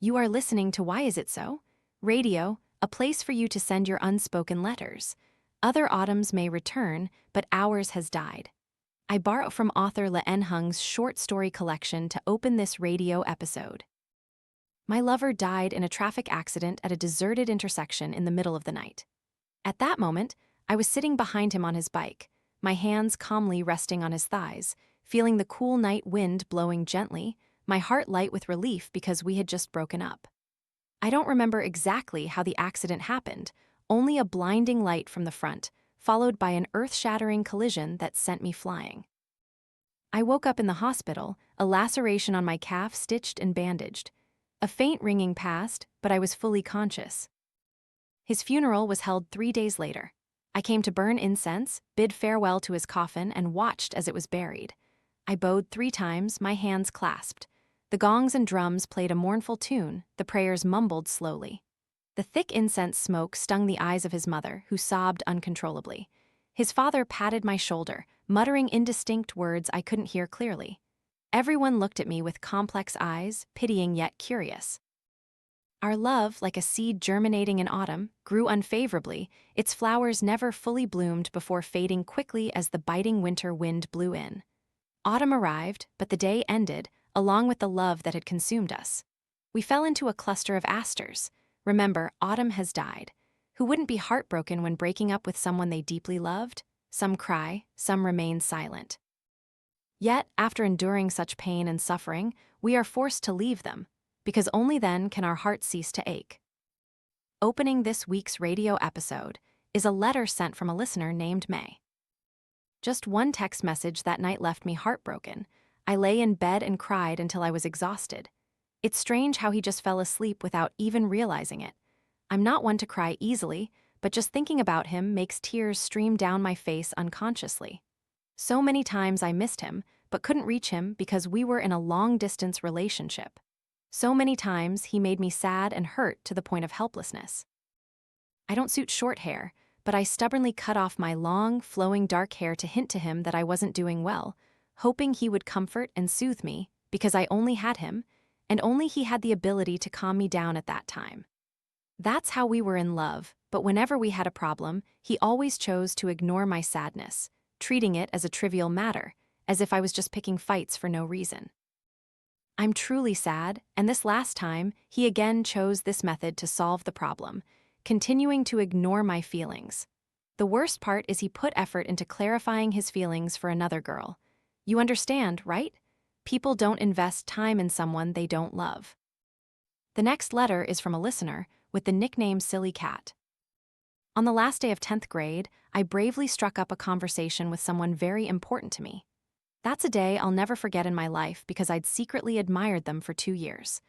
You are listening to Why Is It So? Radio, a place for you to send your unspoken letters. Other autumns may return, but ours has died. I borrow from author Le Hung's short story collection to open this radio episode. My lover died in a traffic accident at a deserted intersection in the middle of the night. At that moment, I was sitting behind him on his bike, my hands calmly resting on his thighs, feeling the cool night wind blowing gently, my heart light with relief because we had just broken up. I don't remember exactly how the accident happened, only a blinding light from the front, followed by an earth-shattering collision that sent me flying. I woke up in the hospital, a laceration on my calf stitched and bandaged. A faint ringing passed, but I was fully conscious. His funeral was held 3 days later. I came to burn incense, bid farewell to his coffin, and watched as it was buried. I bowed 3 times, my hands clasped. The gongs and drums played a mournful tune, the prayers mumbled slowly. The thick incense smoke stung the eyes of his mother, who sobbed uncontrollably. His father patted my shoulder, muttering indistinct words I couldn't hear clearly. Everyone looked at me with complex eyes, pitying yet curious. Our love, like a seed germinating in autumn, grew unfavorably, its flowers never fully bloomed before fading quickly as the biting winter wind blew in. Autumn arrived, but the day ended, along with the love that had consumed us. We fell into a cluster of asters. Remember, autumn has died. Who wouldn't be heartbroken when breaking up with someone they deeply loved? Some cry, some remain silent. Yet, after enduring such pain and suffering, we are forced to leave them, because only then can our hearts cease to ache. Opening this week's radio episode is a letter sent from a listener named May. Just one text message that night left me heartbroken. I lay in bed and cried until I was exhausted. It's strange how he just fell asleep without even realizing it. I'm not one to cry easily, but just thinking about him makes tears stream down my face unconsciously. So many times I missed him, but couldn't reach him because we were in a long-distance relationship. So many times he made me sad and hurt to the point of helplessness. I don't suit short hair, but I stubbornly cut off my long, flowing dark hair to hint to him that I wasn't doing well, hoping he would comfort and soothe me, because I only had him, and only he had the ability to calm me down at that time. That's how we were in love, but whenever we had a problem, he always chose to ignore my sadness, treating it as a trivial matter, as if I was just picking fights for no reason. I'm truly sad, and this last time, he again chose this method to solve the problem, continuing to ignore my feelings. The worst part is he put effort into clarifying his feelings for another girl. You understand, right? People don't invest time in someone they don't love. The next letter is from a listener with the nickname Silly Cat. On the last day of 10th grade, I bravely struck up a conversation with someone very important to me. That's a day I'll never forget in my life because I'd secretly admired them for 2 years.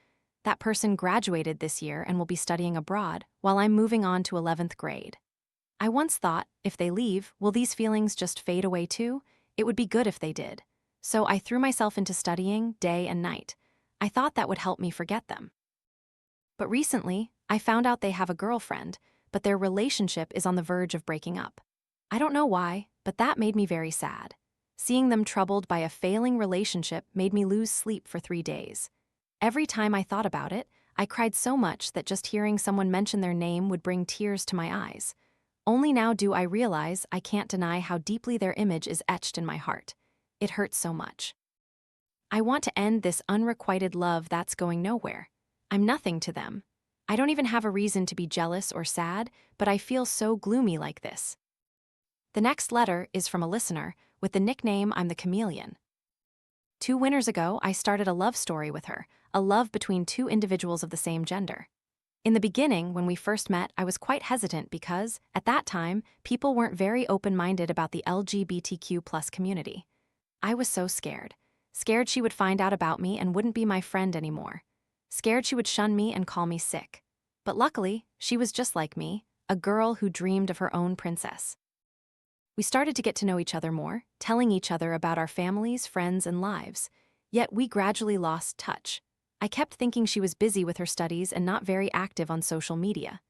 That person graduated this year and will be studying abroad while I'm moving on to 11th grade. I once thought, if they leave, will these feelings just fade away too? It would be good if they did. So I threw myself into studying day and night. I thought that would help me forget them. But recently, I found out they have a girlfriend, but their relationship is on the verge of breaking up. I don't know why, but that made me very sad. Seeing them troubled by a failing relationship made me lose sleep for 3 days. Every time I thought about it, I cried so much that just hearing someone mention their name would bring tears to my eyes. Only now do I realize I can't deny how deeply their image is etched in my heart. It hurts so much. I want to end this unrequited love that's going nowhere. I'm nothing to them. I don't even have a reason to be jealous or sad, but I feel so gloomy like this. The next letter is from a listener with the nickname I'm the Chameleon. 2 winters ago, I started a love story with her, a love between 2 individuals of the same gender. In the beginning, when we first met, I was quite hesitant because, at that time, people weren't very open-minded about the LGBTQ+ community. I was so scared. Scared she would find out about me and wouldn't be my friend anymore. Scared she would shun me and call me sick. But luckily, she was just like me, a girl who dreamed of her own princess. We started to get to know each other more, telling each other about our families, friends, and lives. Yet we gradually lost touch. I kept thinking she was busy with her studies and not very active on social media.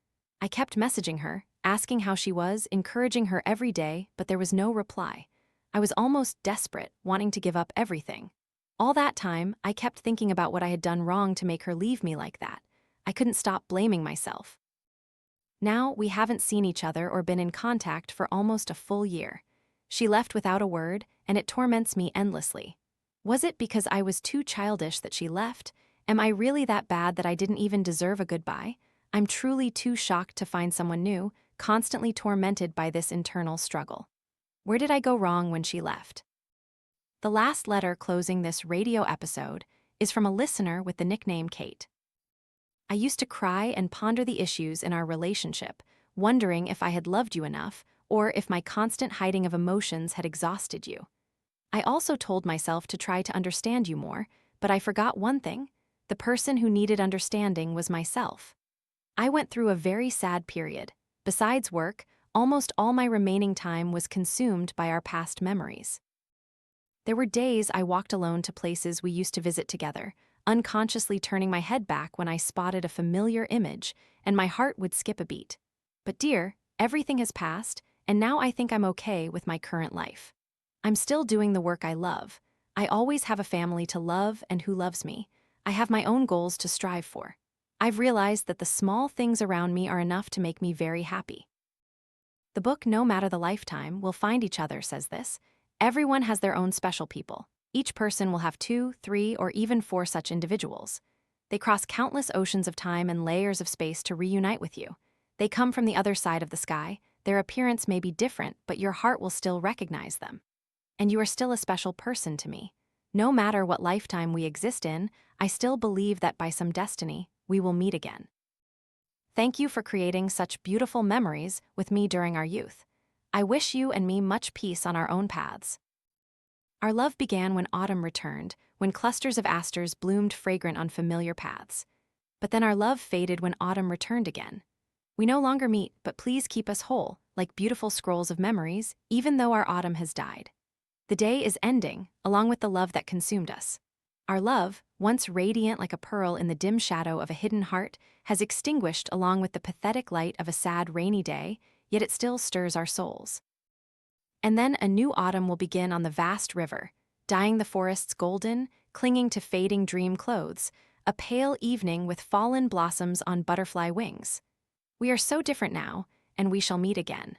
I kept messaging her, asking how she was, encouraging her every day, but there was no reply. I was almost desperate, wanting to give up everything. All that time, I kept thinking about what I had done wrong to make her leave me like that. I couldn't stop blaming myself. Now, we haven't seen each other or been in contact for almost a full year. She left without a word, and it torments me endlessly. Was it because I was too childish that she left? Am I really that bad that I didn't even deserve a goodbye? I'm truly too shocked to find someone new, constantly tormented by this internal struggle. Where did I go wrong when she left? The last letter closing this radio episode is from a listener with the nickname Kate. I used to cry and ponder the issues in our relationship, wondering if I had loved you enough or if my constant hiding of emotions had exhausted you. I also told myself to try to understand you more, but I forgot one thing. The person who needed understanding was myself. I went through a very sad period. Besides work, almost all my remaining time was consumed by our past memories. There were days I walked alone to places we used to visit together, unconsciously turning my head back when I spotted a familiar image, and my heart would skip a beat. But dear, everything has passed, and now I think I'm okay with my current life. I'm still doing the work I love. I always have a family to love and who loves me. I have my own goals to strive for. I've realized that the small things around me are enough to make me very happy. The book No Matter the Lifetime, We'll Find Each Other says this. Everyone has their own special people. Each person will have 2, 3, or even 4 such individuals. They cross countless oceans of time and layers of space to reunite with you. They come from the other side of the sky. Their appearance may be different, but your heart will still recognize them. And you are still a special person to me. No matter what lifetime we exist in, I still believe that by some destiny, we will meet again. Thank you for creating such beautiful memories with me during our youth. I wish you and me much peace on our own paths. Our love began when autumn returned, when clusters of asters bloomed fragrant on familiar paths. But then our love faded when autumn returned again. We no longer meet, but please keep us whole, like beautiful scrolls of memories, even though our autumn has died. The day is ending, along with the love that consumed us. Our love, once radiant like a pearl in the dim shadow of a hidden heart, has extinguished along with the pathetic light of a sad rainy day, yet it still stirs our souls. And then a new autumn will begin on the vast river, dyeing the forests golden, clinging to fading dream clothes, a pale evening with fallen blossoms on butterfly wings. We are so different now, and we shall meet again.